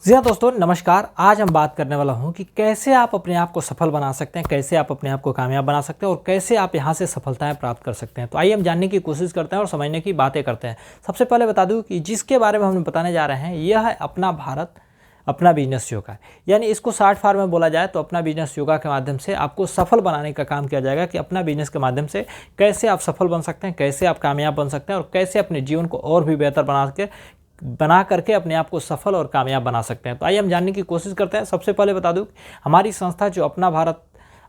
जी हाँ दोस्तों, नमस्कार। आज हम बात करने वाला हूँ कि कैसे आप अपने आप को सफल बना सकते हैं, कैसे आप अपने आप को कामयाब बना सकते हैं और कैसे आप यहाँ से सफलताएं प्राप्त कर सकते हैं। तो आइए हम जानने की कोशिश करते हैं और समझने की बातें करते हैं। सबसे पहले बता दूँ कि जिसके बारे में हम बताने जा रहे हैं यह है अपना भारत अपना बिजनेस योगा। यानी इसको शॉर्ट फॉर्म में बोला जाए तो अपना बिजनेस योगा के माध्यम से आपको सफल बनाने का काम किया जाएगा कि अपना बिजनेस के माध्यम से कैसे आप सफल बन सकते हैं, कैसे आप कामयाब बन सकते हैं और कैसे अपने जीवन को और भी बेहतर बना करके अपने आप को सफल और कामयाब बना सकते हैं। तो आइए हम जानने की कोशिश करते हैं। सबसे पहले बता दूं हमारी संस्था जो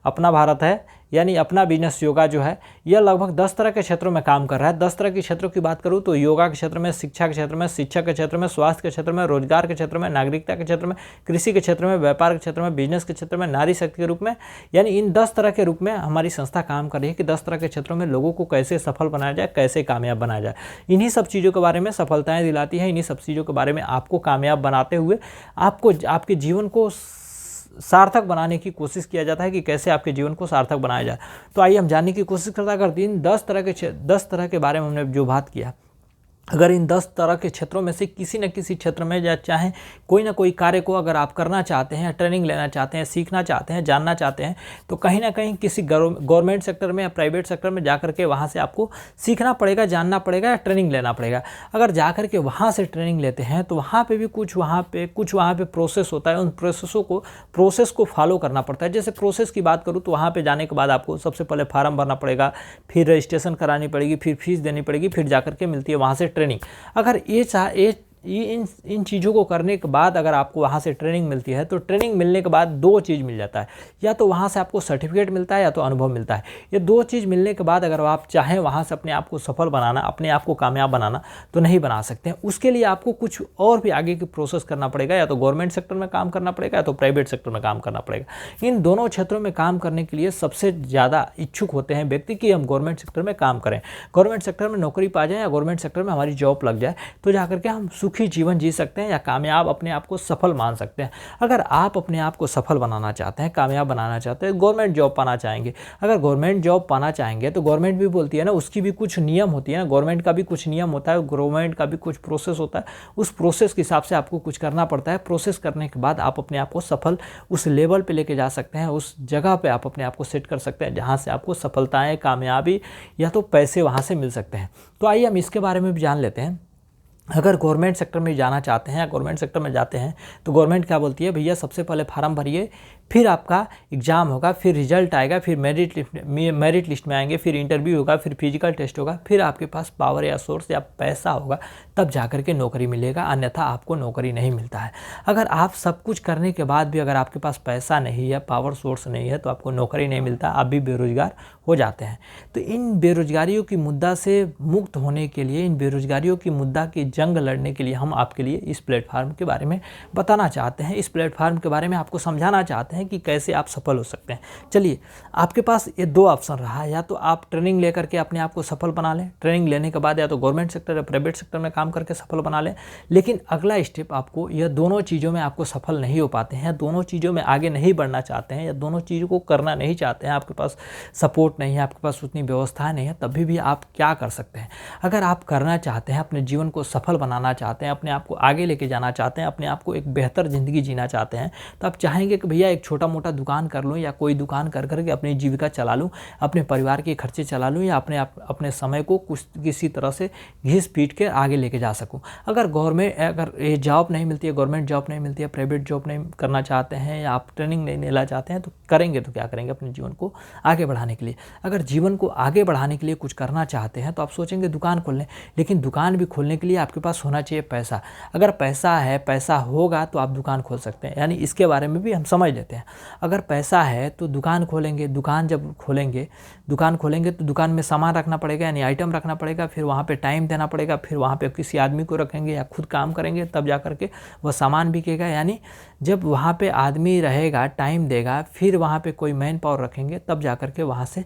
अपना भारत है यानी अपना बिजनेस योगा जो है यह लगभग 10 तरह के क्षेत्रों में काम कर रहा है। 10 तरह के क्षेत्रों की बात करूं तो योगा के क्षेत्र में, शिक्षा के क्षेत्र में, शिक्षा के क्षेत्र में, स्वास्थ्य के क्षेत्र में, रोजगार के क्षेत्र में, नागरिकता के क्षेत्र में, कृषि के क्षेत्र में, व्यापार के क्षेत्र में, बिजनेस के क्षेत्र में, नारी शक्ति के रूप में, यानी इन 10 तरह के रूप में हमारी संस्था काम कर रही है कि 10 तरह के क्षेत्रों में लोगों को कैसे सफल बनाया जाए, कैसे कामयाब बनाया जाए। इन्हीं सब चीज़ों के बारे में सफलताएँ दिलाती है। इन्हीं सब चीज़ों के बारे में आपको कामयाब बनाते हुए आपको आपके जीवन को सार्थक बनाने की कोशिश किया जाता है कि कैसे आपके जीवन को सार्थक बनाया जाए। तो आइए हम जानने की कोशिश करते हैं। अगर इन 10 तरह के बारे में हमने जो बात किया, अगर इन 10 तरह के क्षेत्रों में से किसी न किसी क्षेत्र में या चाहे कोई ना कोई कार्य को अगर आप करना चाहते हैं, ट्रेनिंग लेना चाहते हैं, सीखना चाहते हैं, जानना चाहते हैं, तो कहीं ना कहीं किसी गवर्नमेंट सेक्टर में या प्राइवेट सेक्टर में जाकर के वहाँ से आपको सीखना पड़ेगा, जानना पड़ेगा या ट्रेनिंग लेना पड़ेगा। अगर जाकर के वहाँ से ट्रेनिंग लेते हैं तो वहाँ पे भी कुछ वहाँ पे प्रोसेस होता है। उन प्रोसेस को फॉलो करना पड़ता है। जैसे प्रोसेस की बात करूँ तो वहाँ पर जाने के बाद आपको सबसे पहले फार्म भरना पड़ेगा, फिर रजिस्ट्रेशन करानी पड़ेगी, फिर फीस देनी पड़ेगी, फिर जाकर के मिलती है वहाँ से ट्रेनिंग। अगर इन चीज़ों को करने के बाद अगर आपको वहाँ से ट्रेनिंग मिलती है तो ट्रेनिंग मिलने के बाद 2 चीज़ मिल जाता है। या तो वहाँ से आपको सर्टिफिकेट मिलता है या तो अनुभव मिलता है। ये 2 चीज़ मिलने के बाद अगर आप चाहें वहाँ से अपने आप को सफल बनाना, अपने आप को कामयाब बनाना, तो नहीं बना सकते हैं। उसके लिए आपको कुछ और भी आगे की प्रोसेस करना पड़ेगा। या तो गवर्नमेंट सेक्टर में काम करना पड़ेगा या तो प्राइवेट सेक्टर में काम करना पड़ेगा। इन दोनों क्षेत्रों में काम करने के लिए सबसे ज़्यादा इच्छुक होते हैं व्यक्ति कि हम गवर्नमेंट सेक्टर में काम करें, गवर्नमेंट सेक्टर में नौकरी पा जाए या गवर्नमेंट सेक्टर में हमारी जॉब लग जाए, तो जाकर के हम सुखी जीवन जी सकते हैं या कामयाब अपने आप को सफल मान सकते हैं। अगर आप अपने आप को सफल बनाना चाहते हैं, कामयाब बनाना चाहते हैं, गवर्नमेंट जॉब पाना चाहेंगे, अगर गवर्नमेंट जॉब पाना चाहेंगे तो गवर्नमेंट भी बोलती है ना, उसकी भी कुछ नियम होती है ना, गवर्नमेंट का भी कुछ नियम होता है, गवर्नमेंट का भी कुछ प्रोसेस होता है। उस प्रोसेस के हिसाब से आपको कुछ करना पड़ता है। प्रोसेस करने के बाद आप अपने आप को सफल उस लेवल पे लेके जा सकते हैं, उस जगह पे आप अपने आप को सेट कर सकते हैं जहाँ से आपको सफलताएँ, कामयाबी या तो पैसे वहाँ से मिल सकते हैं। तो आइए हम इसके बारे में भी जान लेते हैं। अगर गवर्नमेंट सेक्टर में जाना चाहते हैं या गवर्नमेंट सेक्टर में जाते हैं तो गवर्नमेंट क्या बोलती है, भैया सबसे पहले फार्म भरिए, फिर आपका एग्ज़ाम होगा, फिर रिजल्ट आएगा, फिर मेरिट लिस्ट में आएंगे, फिर इंटरव्यू होगा, फिर फिजिकल टेस्ट होगा, फिर आपके पास पावर या सोर्स या पैसा होगा, तब जाकर के नौकरी मिलेगा, अन्यथा आपको नौकरी नहीं मिलता है। अगर आप सब कुछ करने के बाद भी अगर आपके पास पैसा नहीं है, पावर सोर्स नहीं है, तो आपको नौकरी नहीं मिलता, आप भी बेरोजगार हो जाते हैं। तो इन बेरोजगारियों की मुद्दा से मुक्त होने के लिए, इन बेरोजगारियों की मुद्दा की जंग लड़ने के लिए हम आपके लिए इस प्लेटफार्म के बारे में बताना चाहते हैं, इस प्लेटफार्म के बारे में आपको समझाना चाहते हैं कि कैसे आप सफल हो सकते हैं। चलिए, आपके पास ये 2 ऑप्शन रहा, या तो आप ट्रेनिंग लेकर के अपने आप को सफल बना लें, ट्रेनिंग लेने के बाद या तो गवर्नमेंट सेक्टर या प्राइवेट सेक्टर में काम करके सफल बना लें। लेकिन अगला स्टेप आपको, यह दोनों चीज़ों में आपको सफल नहीं हो पाते हैं, दोनों चीज़ों में आगे नहीं बढ़ना चाहते हैं या दोनों चीज़ों को करना नहीं चाहते हैं, आपके पास सपोर्ट नहीं है, आपके पास उतनी व्यवस्था नहीं है, तभी भी आप क्या कर सकते हैं। अगर आप करना चाहते हैं, अपने जीवन को सफल बनाना चाहते हैं, अपने आप को आगे लेके जाना चाहते हैं, अपने आप को एक बेहतर ज़िंदगी जीना चाहते हैं, तो आप चाहेंगे कि भैया एक छोटा मोटा दुकान कर लूँ या कोई दुकान कर करके अपनी जीविका चला लूँ, अपने परिवार के खर्चे चला लूँ या अपने समय को किसी तरह से घिस पीट के आगे लेके जा सकूँ। अगर ये जॉब नहीं मिलती है, गवर्नमेंट जॉब नहीं मिलती है, प्राइवेट जॉब नहीं करना चाहते हैं या आप ट्रेनिंग नहीं लेना चाहते हैं, तो करेंगे तो क्या करेंगे अपने जीवन को आगे बढ़ाने के लिए। अगर जीवन को आगे बढ़ाने के लिए कुछ करना चाहते हैं तो आप सोचेंगे दुकान खोल लें, लेकिन दुकान भी खोलने के लिए आपके पास होना चाहिए पैसा। अगर पैसा है, पैसा होगा तो आप दुकान खोल सकते हैं, यानी इसके बारे में भी हम समझ लेते हैं। अगर पैसा है तो दुकान खोलेंगे, दुकान खोलेंगे तो दुकान में सामान रखना पड़ेगा, यानी आइटम रखना पड़ेगा, फिर वहाँ पे टाइम देना पड़ेगा, फिर वहाँ पे किसी आदमी को रखेंगे या खुद काम करेंगे, तब जा करके वह सामान बिकेगा। यानी जब वहाँ पे आदमी रहेगा, टाइम देगा, फिर वहाँ पे कोई मैन पावर रखेंगे, तब जा करके वहाँ से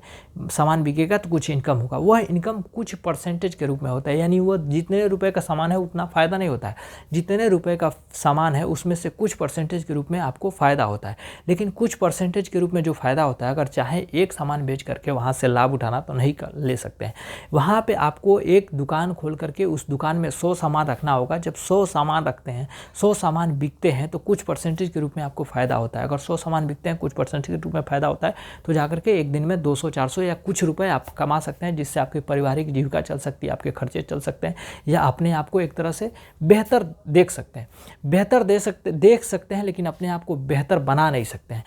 सामान बिकेगा तो कुछ इनकम होगा, वह इनकम कुछ परसेंटेज के रूप में होता है, यानी वह जितने रुपए का सामान है उतना फ़ायदा नहीं होता है, जितने रुपए का सामान है उसमें से कुछ परसेंटेज के रूप में आपको फ़ायदा होता है। लेकिन कुछ परसेंटेज के रूप में जो फ़ायदा होता है, अगर चाहे एक सामान बेच करके वहाँ से लाभ उठाना तो नहीं ले सकते हैं। वहाँ पे आपको एक दुकान खोल करके उस दुकान में 100 सामान रखना होगा। जब 100 सामान रखते हैं, 100 सामान बिकते हैं तो कुछ परसेंटेज के रूप में आपको फ़ायदा होता है। अगर 100 सामान बिकते हैं, कुछ परसेंटेज के रूप में फ़ायदा होता है, तो जाकर के एक दिन में 200 400 या कुछ रुपए आप कमा सकते हैं, जिससे आपकी पारिवारिक जीविका चल सकती है, आपके खर्चे चल सकते हैं, या अपने आप को एक तरह से बेहतर देख सकते हैं। बेहतर देख सकते हैं, लेकिन अपने आप को बेहतर बना नहीं सकते हैं।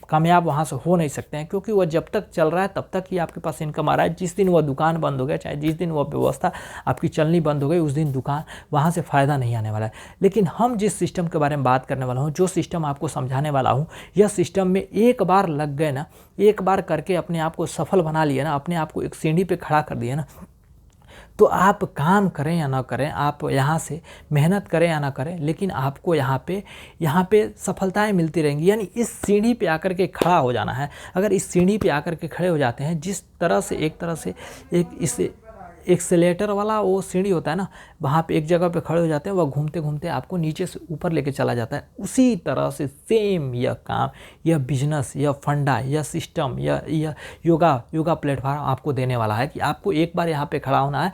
कामयाब वहाँ से हो नहीं सकते हैं, क्योंकि वह जब तक चल रहा है तब तक ही आपके पास इनकम आ रहा है। जिस दिन वह दुकान बंद हो गया, चाहे जिस दिन वह व्यवस्था आपकी चलनी बंद हो गई, उस दिन दुकान वहाँ से फ़ायदा नहीं आने वाला है। लेकिन हम जिस सिस्टम के बारे में बात करने वाला हूँ, जो सिस्टम आपको समझाने वाला हूँ, यह सिस्टम में एक बार लग गए ना, एक बार करके अपने आप को सफल बना लिया ना, अपने आप को एक सीढ़ी पे खड़ा कर दिया ना, तो आप काम करें या ना करें, आप यहाँ से मेहनत करें या ना करें, लेकिन आपको यहाँ पे सफलताएं मिलती रहेंगी। यानी इस सीढ़ी पे आकर के खड़ा हो जाना है। अगर इस सीढ़ी पे आकर के खड़े हो जाते हैं, जिस तरह से एक इस एक्सेलेटर वाला वो सीढ़ी होता है ना, वहाँ पे एक जगह पे खड़े हो जाते हैं, वह घूमते घूमते आपको नीचे से ऊपर लेके चला जाता है। उसी तरह से सेम यह काम, यह बिजनेस, यह फंडा, यह सिस्टम, यह योगा प्लेटफॉर्म आपको देने वाला है कि आपको एक बार यहाँ पे खड़ा होना है।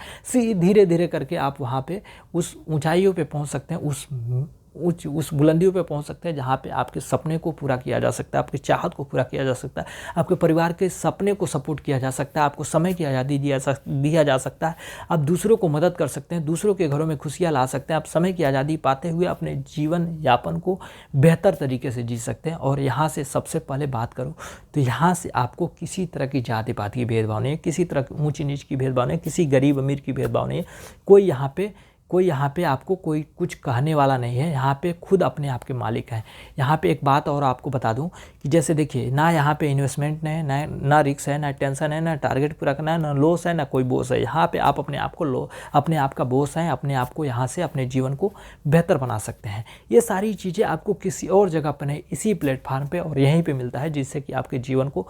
धीरे धीरे करके आप वहाँ पे उस ऊंचाइयों पे पहुँच सकते हैं, उस बुलंदियों पे पहुंच सकते हैं जहाँ पे आपके सपने को पूरा किया जा सकता है, आपकी चाहत को पूरा किया जा सकता है, आपके परिवार के सपने को सपोर्ट किया जा सकता है, आपको समय की आज़ादी दिया जा सकता है, आप दूसरों को मदद कर सकते हैं, दूसरों के घरों में खुशियाँ ला सकते हैं, आप समय की आज़ादी पाते हुए अपने जीवन यापन को बेहतर तरीके से जी सकते हैं। और यहाँ से सबसे पहले बात करूँ तो यहाँ से आपको किसी तरह की जाति पात की भेदभाव नहीं है, किसी तरह की ऊँची नीच की भेदभाव नहीं है, किसी गरीब अमीर की भेदभाव नहीं है। कोई यहाँ पे आपको कोई कुछ कहने वाला नहीं है। यहाँ पे खुद अपने आप के मालिक हैं। यहाँ पे एक बात और आपको बता दूं कि जैसे देखिए, ना यहाँ पे इन्वेस्टमेंट है, ना रिस्क है, ना टेंशन है, ना टारगेट पूरा करना है, ना लॉस है, ना कोई बॉस है। यहाँ पे आप अपने आप का बॉस हैं, अपने आप को यहाँ से अपने जीवन को बेहतर बना सकते हैं। ये सारी चीज़ें आपको किसी और जगह पर नहीं, इसी प्लेटफार्म पर और यहीं पर मिलता है, जिससे कि आपके जीवन को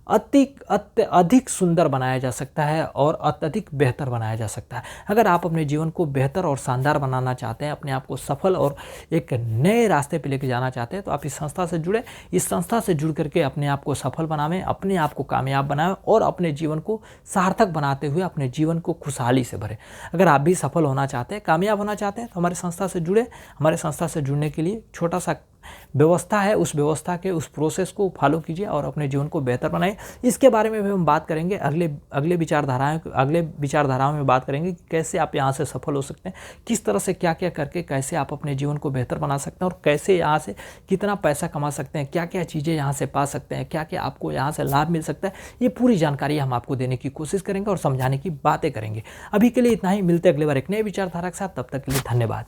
अधिक सुंदर बनाया जा सकता है और अत्यधिक बेहतर बनाया जा सकता है। अगर आप अपने जीवन को बेहतर और शानदार बनाना चाहते हैं, अपने आप को सफल और एक नए रास्ते पे लेके जाना चाहते हैं, तो आप इस संस्था से जुड़े। इस संस्था से जुड़ करके अपने आप को सफल बनावें, अपने आप को कामयाब बनाएं और अपने जीवन को सार्थक बनाते हुए अपने जीवन को खुशहाली से भरें। अगर आप भी सफल होना चाहते हैं, कामयाब होना चाहते हैं, तो हमारे संस्था से जुड़े। हमारे संस्था से जुड़ने के लिए छोटा सा व्यवस्था है, उस व्यवस्था के उस प्रोसेस को फॉलो कीजिए और अपने जीवन को बेहतर बनाइए। इसके बारे में भी हम बात करेंगे अगले विचारधाराओं में बात करेंगे कि कैसे आप यहाँ से सफल हो सकते हैं, किस तरह से क्या क्या करके कैसे आप अपने जीवन को बेहतर बना सकते हैं और कैसे यहाँ से कितना पैसा कमा सकते हैं, क्या क्या चीज़ें यहाँ से पा सकते हैं, क्या क्या आपको यहाँ से लाभ मिल सकता है। ये पूरी जानकारी हम आपको देने की कोशिश करेंगे और समझाने की बातें करेंगे। अभी के लिए इतना ही, मिलते अगले बार एक नए विचारधारा के साथ। तब तक के लिए धन्यवाद।